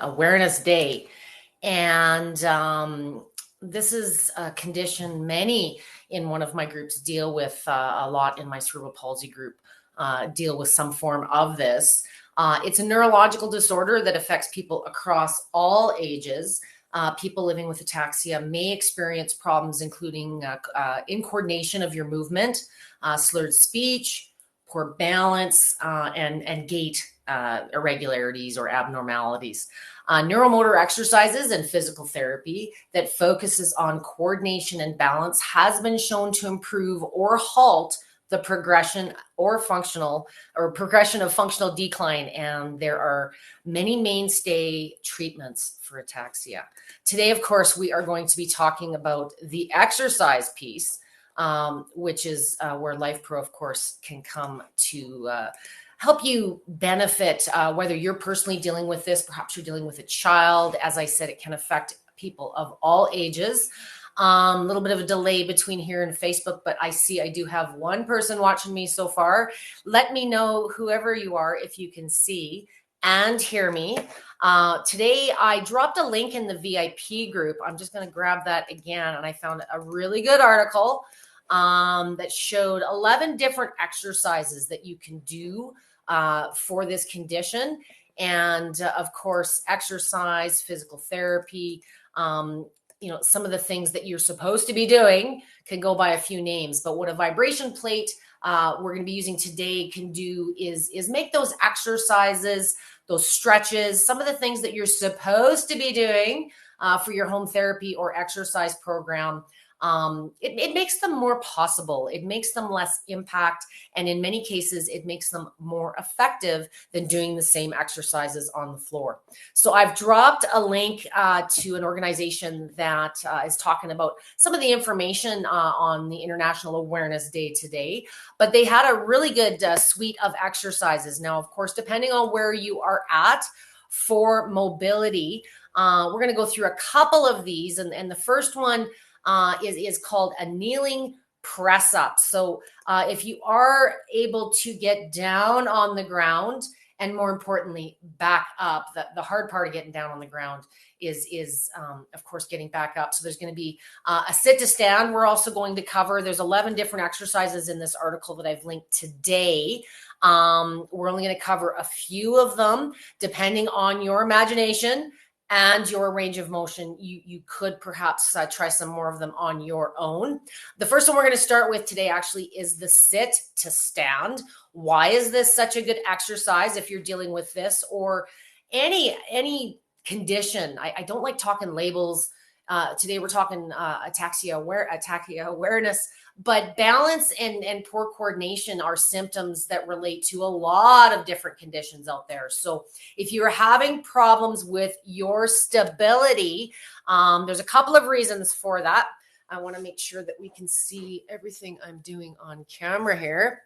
Awareness Day. And this is a condition many in one of my groups deal with a lot in my cerebral palsy group, deal with some form of this. It's a neurological disorder that affects people across all ages. People living with ataxia may experience problems including incoordination of your movement, slurred speech, poor balance, and gait irregularities or abnormalities. Neuromotor exercises and physical therapy that focuses on coordination and balance has been shown to improve or halt the progression of functional decline, and there are many mainstay treatments for ataxia. Today, of course, we are going to be talking about the exercise piece, which is where Life Pro, of course, can come to help you benefit, whether you're personally dealing with this, perhaps you're dealing with a child. As I said, it can affect people of all ages. A little bit of a delay between here and Facebook, but I do have one person watching me so far. Let me know, whoever you are, if you can see and hear me. Today, I dropped a link in the VIP group. I'm just going to grab that again, and I found a really good article that showed 11 different exercises that you can do for this condition. And of course, exercise, physical therapy, some of the things that you're supposed to be doing can go by a few names. But what a vibration plate we're going to be using today can do is make those exercises, those stretches, some of the things that you're supposed to be doing for your home therapy or exercise program. It makes them more possible. It makes them less impact. And in many cases, it makes them more effective than doing the same exercises on the floor. So I've dropped a link to an organization that is talking about some of the information on the International Awareness Day today, but they had a really good suite of exercises. Now, of course, depending on where you are at for mobility, we're going to go through a couple of these. And the first one is called a kneeling press up. So if you are able to get down on the ground, and more importantly, back up, the hard part of getting down on the ground is of course, getting back up. So there's going to be a sit to stand. We're also going to cover, there's 11 different exercises in this article that I've linked today. We're only going to cover a few of them, depending on your imagination and your range of motion. You could perhaps try some more of them on your own. The first one we're going to start with today actually is the sit to stand. Why is this such a good exercise if you're dealing with this or any condition? I don't like talking labels. Today we're talking ataxia awareness, but balance and poor coordination are symptoms that relate to a lot of different conditions out there. So if you're having problems with your stability, there's a couple of reasons for that. I want to make sure that we can see everything I'm doing on camera here.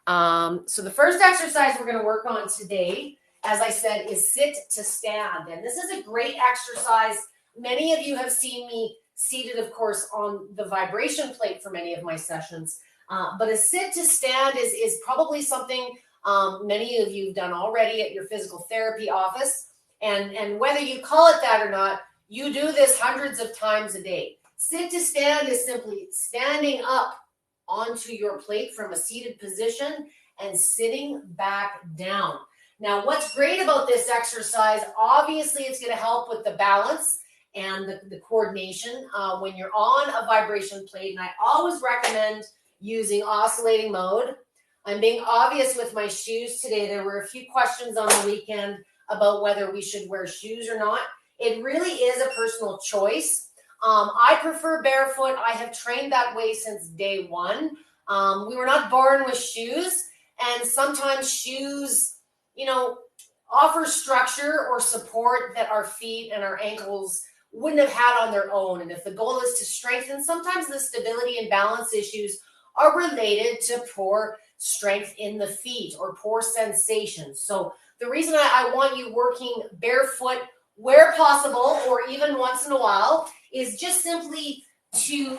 So the first exercise we're going to work on today, as I said, is sit to stand. And this is a great exercise. Many of you have seen me seated, of course, on the vibration plate for many of my sessions. But a sit to stand is probably something many of you have done already at your physical therapy office. And whether you call it that or not, you do this hundreds of times a day. Sit to stand is simply standing up onto your plate from a seated position and sitting back down. Now, what's great about this exercise, obviously it's going to help with the balance and the coordination when you're on a vibration plate. And I always recommend using oscillating mode. I'm being obvious with my shoes today. There were a few questions on the weekend about whether we should wear shoes or not. It really is a personal choice. I prefer barefoot. I have trained that way since day one. We were not born with shoes, and sometimes shoes, offer structure or support that our feet and our ankles wouldn't have had on their own. And if the goal is to strengthen, sometimes the stability and balance issues are related to poor strength in the feet or poor sensation. So the reason I want you working barefoot where possible, or even once in a while, is just simply to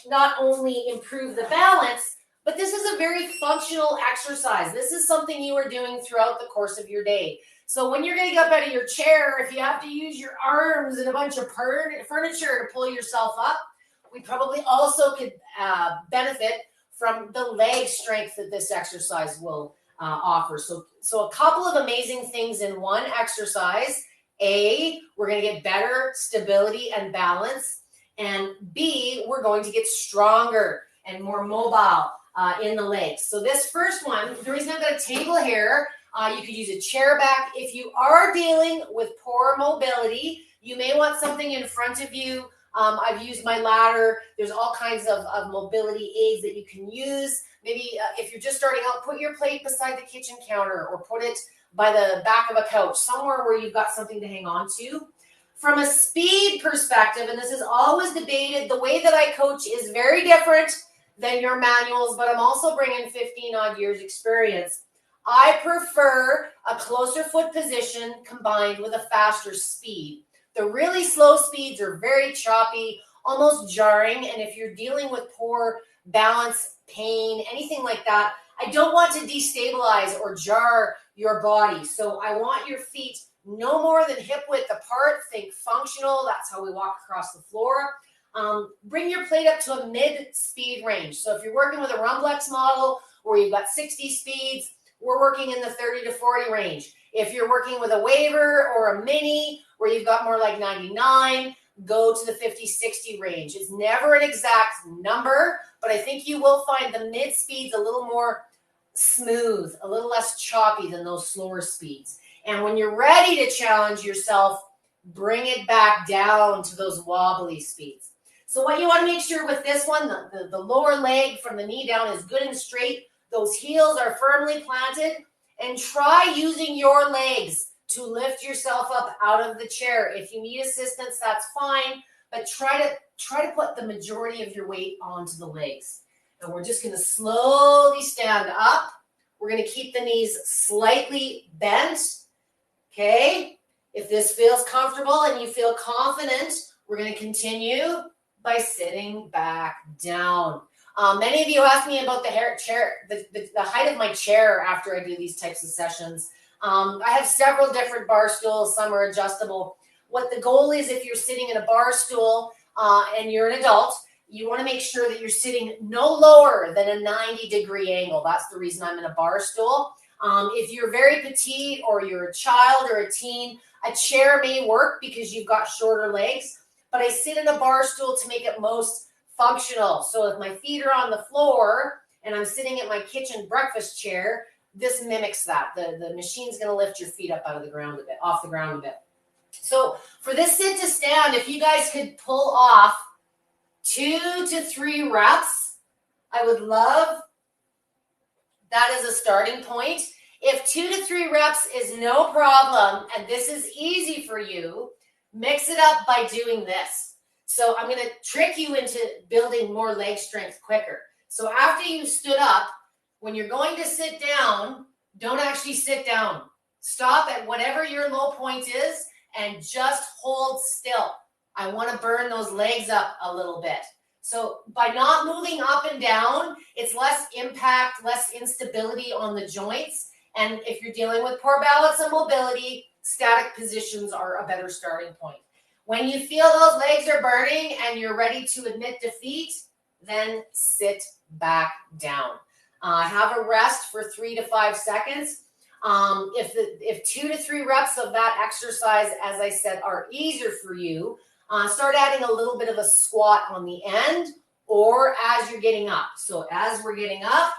not only improve the balance, but this is a very functional exercise. This is something you are doing throughout the course of your day. So when you're going to get up out of your chair, if you have to use your arms and a bunch of furniture to pull yourself up, we probably also could benefit from the leg strength that this exercise will offer. So a couple of amazing things in one exercise. A, we're going to get better stability and balance. And B, we're going to get stronger and more mobile in the legs. So this first one, the reason I've got a table here, you could use a chair back. If you are dealing with poor mobility, you may want something in front of you. I've used my ladder. There's all kinds of mobility aids that you can use. Maybe if you're just starting out, put your plate beside the kitchen counter or put it by the back of a couch, somewhere where you've got something to hang on to. From a speed perspective, and this is always debated, the way that I coach is very different than your manuals, but I'm also bringing 15 odd years experience. I prefer a closer foot position combined with a faster speed. The really slow speeds are very choppy, almost jarring, and if you're dealing with poor balance, pain, anything like that, I don't want to destabilize or jar your body. So I want your feet no more than hip width apart. Think functional. That's how we walk across the floor. Bring your plate up to a mid-speed range. So if you're working with a Rumblex model where you've got 60 speeds, we're working in the 30 to 40 range. If you're working with a Waver or a Mini where you've got more like 99, go to the 50, 60 range. It's never an exact number, but I think you will find the mid speeds a little more smooth, a little less choppy than those slower speeds. And when you're ready to challenge yourself, bring it back down to those wobbly speeds. So what you want to make sure with this one, the lower leg from the knee down is good and straight. Those heels are firmly planted, and try using your legs to lift yourself up out of the chair. If you need assistance, that's fine, but try to put the majority of your weight onto the legs. And we're just going to slowly stand up. We're going to keep the knees slightly bent. Okay? If this feels comfortable and you feel confident, we're going to continue by sitting back down. Many of you ask me about the height of my chair after I do these types of sessions. I have several different bar stools. Some are adjustable. What the goal is, if you're sitting in a bar stool and you're an adult, you want to make sure that you're sitting no lower than a 90-degree angle. That's the reason I'm in a bar stool. If you're very petite or you're a child or a teen, a chair may work because you've got shorter legs, but I sit in a bar stool to make it most functional. So if my feet are on the floor and I'm sitting at my kitchen breakfast chair, this mimics that. The machine's going to lift your feet up out of the ground a bit, off the ground a bit. So for this sit to stand, if you guys could pull off 2 to 3 reps, I would love that as a starting point. If 2 to 3 reps is no problem and this is easy for you, mix it up by doing this. So I'm going to trick you into building more leg strength quicker. So after you stood up, when you're going to sit down, don't actually sit down. Stop at whatever your low point is and just hold still. I want to burn those legs up a little bit. So by not moving up and down, it's less impact, less instability on the joints. And if you're dealing with poor balance and mobility, static positions are a better starting point. When you feel those legs are burning and you're ready to admit defeat, then sit back down. Have a rest for 3 to 5 seconds. If 2 to 3 reps of that exercise, as I said, are easier for you, start adding a little bit of a squat on the end or as you're getting up. So as we're getting up,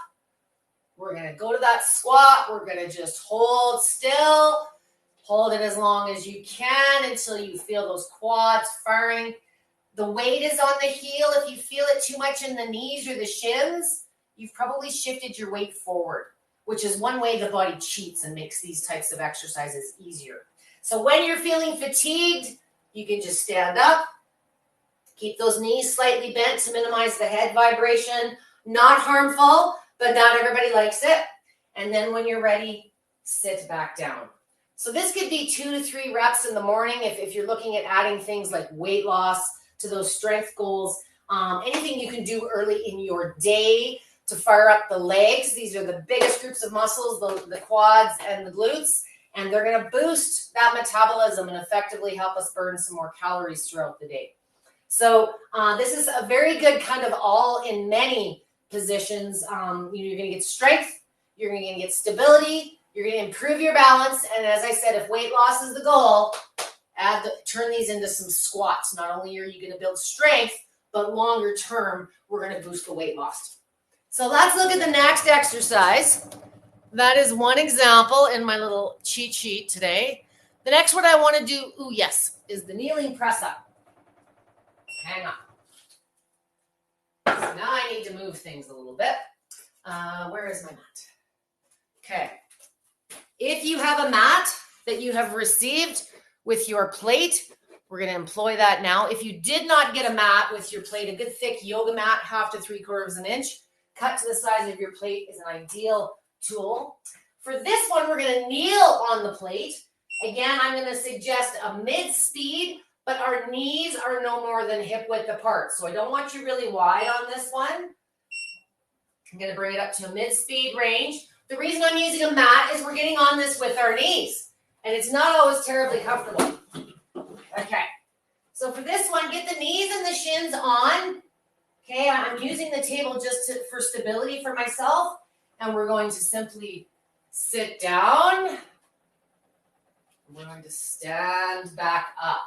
we're going to go to that squat. We're going to just hold still. Hold it as long as you can until you feel those quads firing. The weight is on the heel. If you feel it too much in the knees or the shins, you've probably shifted your weight forward, which is one way the body cheats and makes these types of exercises easier. So when you're feeling fatigued, you can just stand up. Keep those knees slightly bent to minimize the head vibration. Not harmful, but not everybody likes it. And then when you're ready, sit back down. So this could be 2 to 3 reps in the morning if you're looking at adding things like weight loss to those strength goals. Anything you can do early in your day to fire up the legs. These are the biggest groups of muscles, the quads and the glutes. and they're going to boost that metabolism and effectively help us burn some more calories throughout the day. So this is a very good kind of all in many positions. You're going to get strength, you're going to get stability, you're going to improve your balance, and as I said, if weight loss is the goal, turn these into some squats. Not only are you going to build strength, but longer term, we're going to boost the weight loss. So let's look at the next exercise. That is one example in my little cheat sheet today. The next one I want to do, is the kneeling press up. Hang on. So now I need to move things a little bit. Where is my mat? Okay. If you have a mat that you have received with your plate, we're going to employ that now. If you did not get a mat with your plate, a good thick yoga mat, 1/2 to 3/4 inch, cut to the size of your plate is an ideal tool. For this one, we're going to kneel on the plate. Again, I'm going to suggest a mid-speed, but our knees are no more than hip width apart. So I don't want you really wide on this one. I'm going to bring it up to a mid-speed range. The reason I'm using a mat is we're getting on this with our knees, and it's not always terribly comfortable. Okay, so for this one, get the knees and the shins on. Okay, I'm using the table just for stability for myself, and we're going to simply sit down. We're going to stand back up.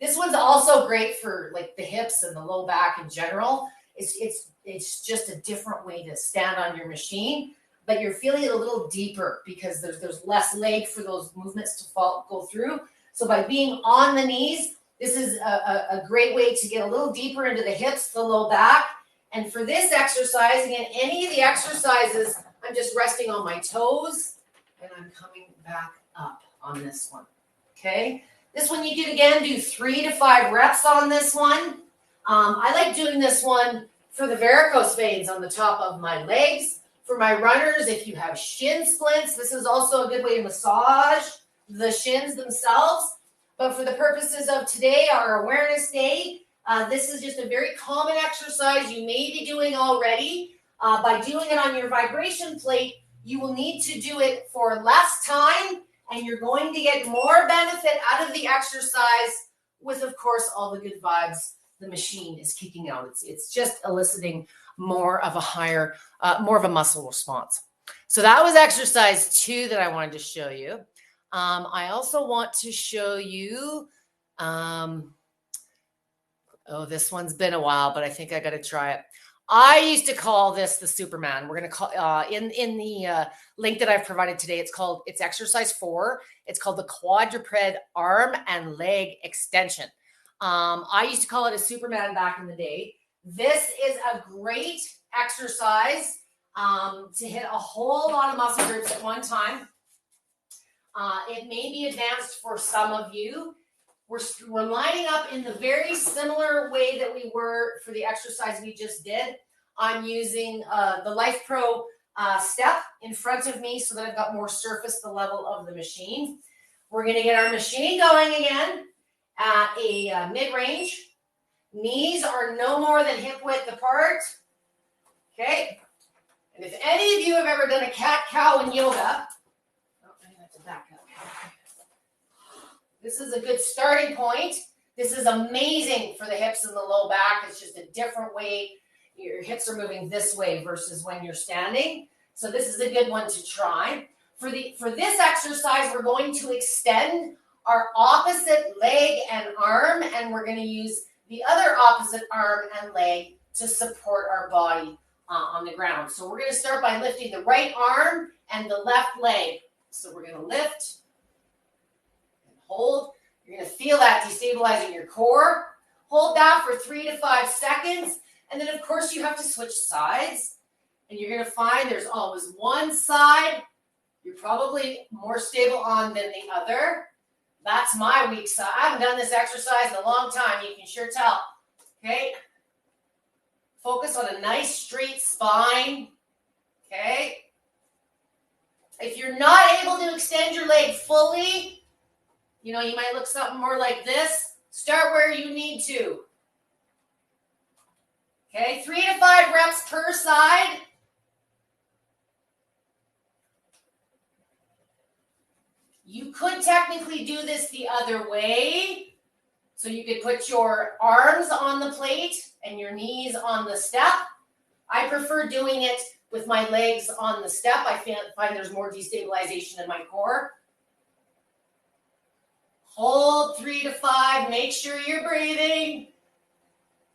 This one's also great for like the hips and the low back in general. It's just a different way to stand on your machine, but you're feeling it a little deeper because there's less leg for those movements to go through. So by being on the knees, this is a great way to get a little deeper into the hips, the low back. And for this exercise, again, any of the exercises, I'm just resting on my toes and I'm coming back up on this one. Okay. This one you can again do 3 to 5 reps on this one. I like doing this one for the varicose veins on the top of my legs. For my runners, if you have shin splints, this is also a good way to massage the shins themselves. But for the purposes of today, our awareness day, this is just a very common exercise you may be doing already. By doing it on your vibration plate, you will need to do it for less time, and you're going to get more benefit out of the exercise with, of course, all the good vibes the machine is kicking out. It's just eliciting more of a muscle response. So that was exercise 2 that I wanted to show you. I also want to show you, this one's been a while, but I think I got to try it. I used to call this the Superman. We're going to call in the link that I've provided today. It's exercise 4. It's called the quadruped arm and leg extension. I used to call it a Superman back in the day. This is a great exercise to hit a whole lot of muscle groups at one time. It may be advanced for some of you. We're lining up in the very similar way that we were for the exercise we just did. I'm using the Life Pro step in front of me so that I've got more surface the level of the machine. We're going to get our machine going again at a mid-range. Knees are no more than hip width apart. Okay. And if any of you have ever done a cat-cow in yoga, I have to back up. This is a good starting point. This is amazing for the hips and the low back. It's just a different way. Your hips are moving this way versus when you're standing. So this is a good one to try. For this exercise, we're going to extend our opposite leg and arm, and we're going to use the other opposite arm and leg to support our body on the ground. So we're going to start by lifting the right arm and the left leg. So we're going to lift and hold. You're going to feel that destabilizing your core. Hold that for 3 to 5 seconds. And then, of course, you have to switch sides. And you're going to find there's always one side you're probably more stable on than the other. That's my weak side. I haven't done this exercise in a long time. You can sure tell. Okay. Focus on a nice straight spine. Okay. If you're not able to extend your leg fully, you might look something more like this. Start where you need to. Okay. 3 to 5 reps per side. You could technically do this the other way. So you could put your arms on the plate and your knees on the step. I prefer doing it with my legs on the step. I find there's more destabilization in my core. Hold 3 to 5. Make sure you're breathing.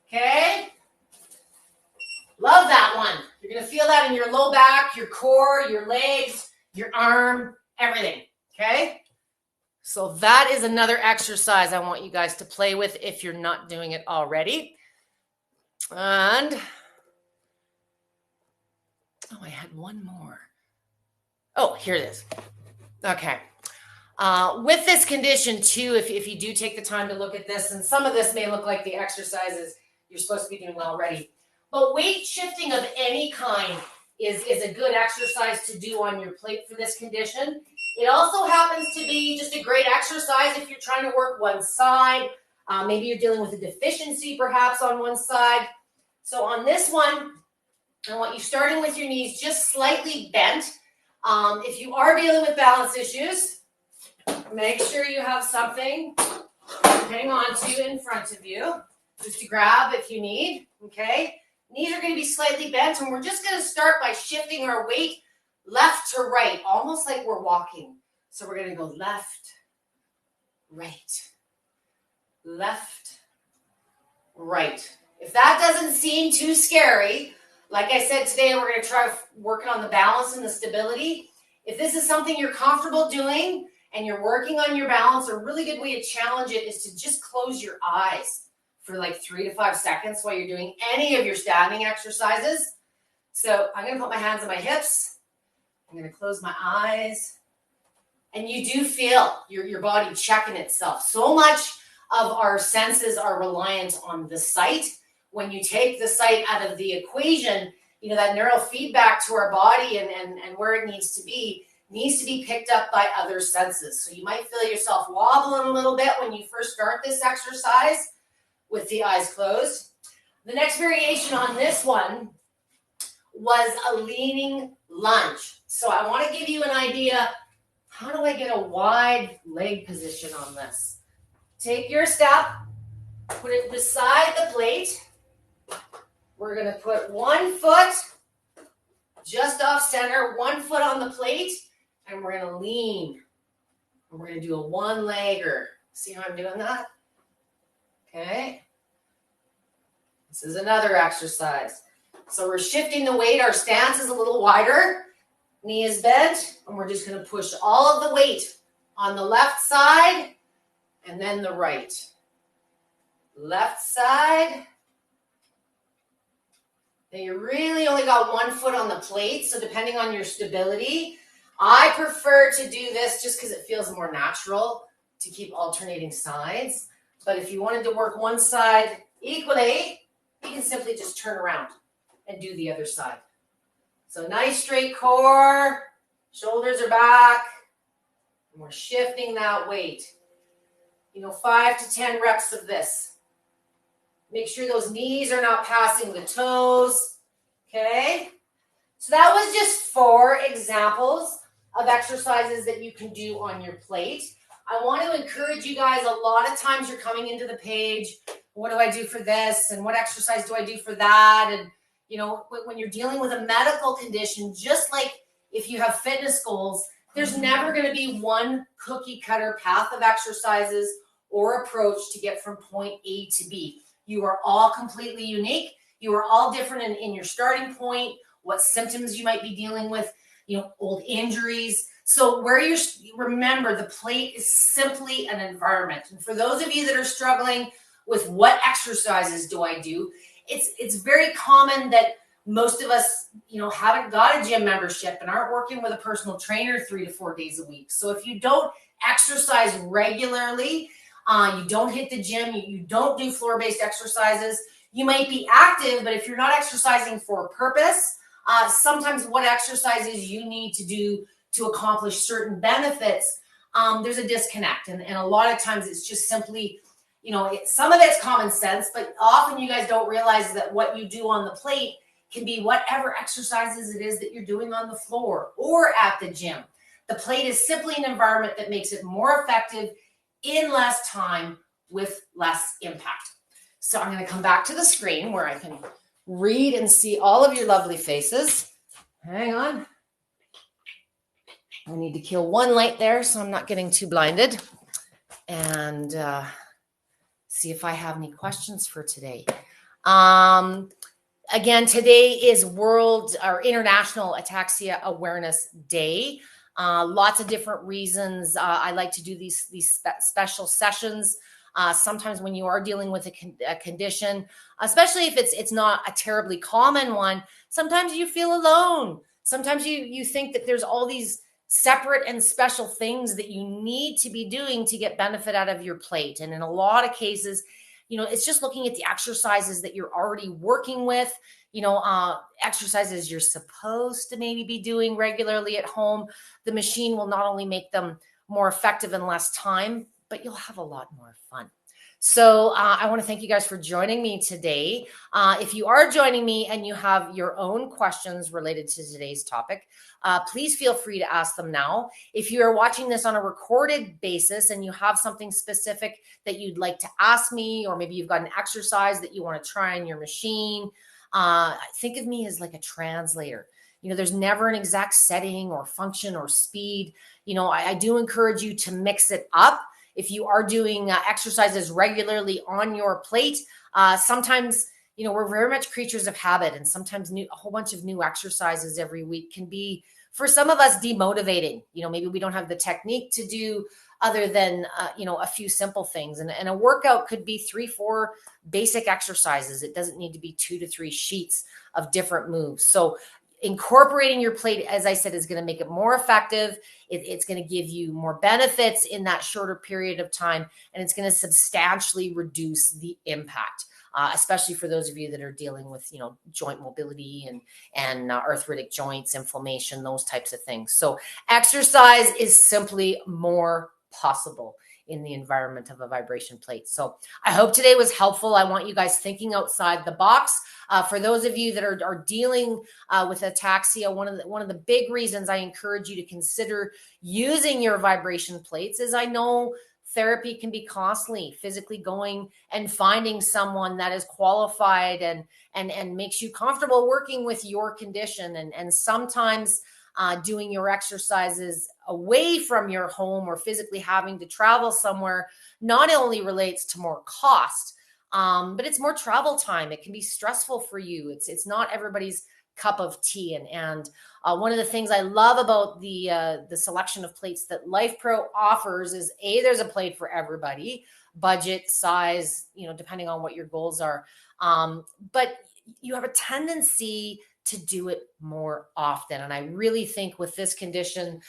Okay? Love that one. You're going to feel that in your low back, your core, your legs, your arm, everything. Okay? So that is another exercise I want you guys to play with if you're not doing it already. And, oh, I had one more. Oh, here it is. Okay. With this condition too, if you do take the time to look at this, and some of this may look like the exercises you're supposed to be doing already, but weight shifting of any kind is a good exercise to do on your plate for this condition. It also happens to be just a great exercise if you're trying to work one side. Maybe you're dealing with a deficiency perhaps on one side. So on this one, I want you starting with your knees just slightly bent. If you are dealing with balance issues, make sure you have something to hang on to in front of you, just to grab if you need, okay? Knees are going to be slightly bent, and we're just going to start by shifting our weight left to right, almost like we're walking. So we're going to go left, right, left, right. If that doesn't seem too scary, like I said today, we're going to try working on the balance and the stability. If this is something you're comfortable doing and you're working on your balance, a really good way to challenge it is to just close your eyes for like 3 to 5 seconds while you're doing any of your standing exercises. So I'm going to put my hands on my hips. I'm going to close my eyes. And you do feel your body checking itself. So much of our senses are reliant on the sight. When you take the sight out of the equation, you know, that neural feedback to our body and where it needs to be picked up by other senses. So you might feel yourself wobbling a little bit when you first start this exercise with the eyes closed. The next variation on this one was a leaning lunge. So I want to give you an idea, how do I get a wide leg position on this? Take your step, put it beside the plate. We're going to put one foot just off center, one foot on the plate, and we're going to lean. And we're going to do a one-legger. See how I'm doing that? Okay. This is another exercise. So we're shifting the weight. Our stance is a little wider. Knee is bent, and we're just going to push all of the weight on the left side and then the right. Left side. Now you really only got one foot on the plate, so depending on your stability, I prefer to do this just because it feels more natural to keep alternating sides. But if you wanted to work one side equally, you can simply just turn around and do the other side. So nice straight core, shoulders are back, and we're shifting that weight. 5 to 10 reps of this. Make sure those knees are not passing the toes, okay? So that was just 4 examples of exercises that you can do on your plate. I want to encourage you guys, a lot of times you're coming into the page, what do I do for this? And what exercise do I do for that? And, when you're dealing with a medical condition, just like if you have fitness goals, there's never going to be one cookie cutter path of exercises or approach to get from point A to B. You are all completely unique. You are all different in your starting point, what symptoms you might be dealing with, old injuries. So remember, the plate is simply an environment. And for those of you that are struggling with what exercises do I do, it's very common that most of us, haven't got a gym membership and aren't working with a personal trainer 3 to 4 days a week. So if you don't exercise regularly, you don't hit the gym, you don't do floor-based exercises, you might be active, but if you're not exercising for a purpose, sometimes what exercises you need to do to accomplish certain benefits, there's a disconnect. And a lot of times it's just simply, some of it's common sense, but often you guys don't realize that what you do on the plate can be whatever exercises it is that you're doing on the floor or at the gym. The plate is simply an environment that makes it more effective in less time with less impact. So I'm going to come back to the screen where I can read and see all of your lovely faces. Hang on. I need to kill one light there so I'm not getting too blinded. And see if I have any questions for today. Again, today is International Ataxia Awareness Day. Lots of different reasons. I like to do these special sessions. Sometimes when you are dealing with a condition, especially if it's not a terribly common one, sometimes you feel alone. Sometimes you think that there's all these separate and special things that you need to be doing to get benefit out of your plate. And in a lot of cases, it's just looking at the exercises that you're already working with, exercises you're supposed to maybe be doing regularly at home. The machine will not only make them more effective in less time, but you'll have a lot more fun. So I want to thank you guys for joining me today. If you are joining me and you have your own questions related to today's topic, please feel free to ask them now. If you are watching this on a recorded basis and you have something specific that you'd like to ask me, or maybe you've got an exercise that you want to try on your machine, think of me as like a translator. There's never an exact setting or function or speed. I do encourage you to mix it up. If you are doing exercises regularly on your plate, sometimes, we're very much creatures of habit, and sometimes a whole bunch of new exercises every week can be, for some of us, demotivating. Maybe we don't have the technique to do other than, a few simple things. And a workout could be 3-4 basic exercises. It doesn't need to be 2 to 3 sheets of different moves. So incorporating your plate, as I said, is going to make it more effective. It's going to give you more benefits in that shorter period of time, and it's going to substantially reduce the impact, especially for those of you that are dealing with, joint mobility and arthritic joints, inflammation, those types of things. So exercise is simply more possible in the environment of a vibration plate. So I hope today was helpful. I want you guys thinking outside the box. For those of you that are dealing with ataxia, one of the big reasons I encourage you to consider using your vibration plates is, I know therapy can be costly. Physically going and finding someone that is qualified and makes you comfortable working with your condition, and sometimes doing your exercises away from your home or physically having to travel somewhere not only relates to more cost, but it's more travel time. It can be stressful for you. It's not everybody's cup of tea. And one of the things I love about the selection of plates that Life Pro offers is, there's a plate for everybody, budget, size, depending on what your goals are. But you have a tendency to do it more often. And I really think with this condition,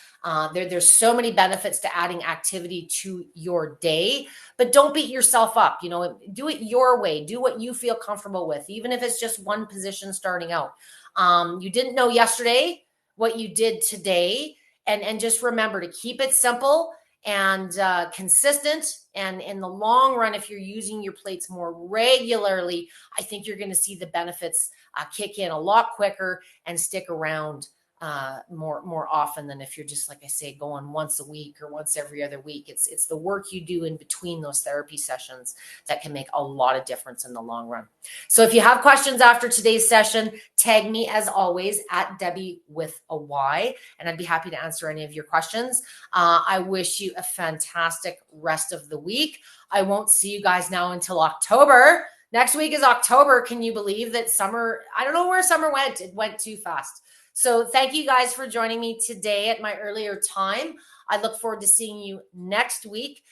there's so many benefits to adding activity to your day, but don't beat yourself up. Do it your way. Do what you feel comfortable with, even if it's just one position starting out. You didn't know yesterday what you did today. And just remember to keep it simple and consistent. And in the long run, if you're using your plates more regularly, I think you're going to see the benefits kick in a lot quicker and stick around more often than if you're just, like I say, going once a week or once every other week. It's the work you do in between those therapy sessions that can make a lot of difference in the long run. So if you have questions after today's session, tag me as always at Debbie with a Y, and I'd be happy to answer any of your questions. I wish you a fantastic rest of the week. I won't see you guys now until October. Next week is October. Can you believe that summer? I don't know where summer went. It went too fast. So thank you guys for joining me today at my earlier time. I look forward to seeing you next week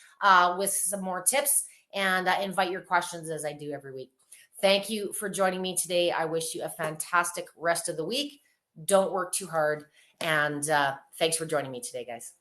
with some more tips, and invite your questions as I do every week. Thank you for joining me today. I wish you a fantastic rest of the week. Don't work too hard. And thanks for joining me today, guys.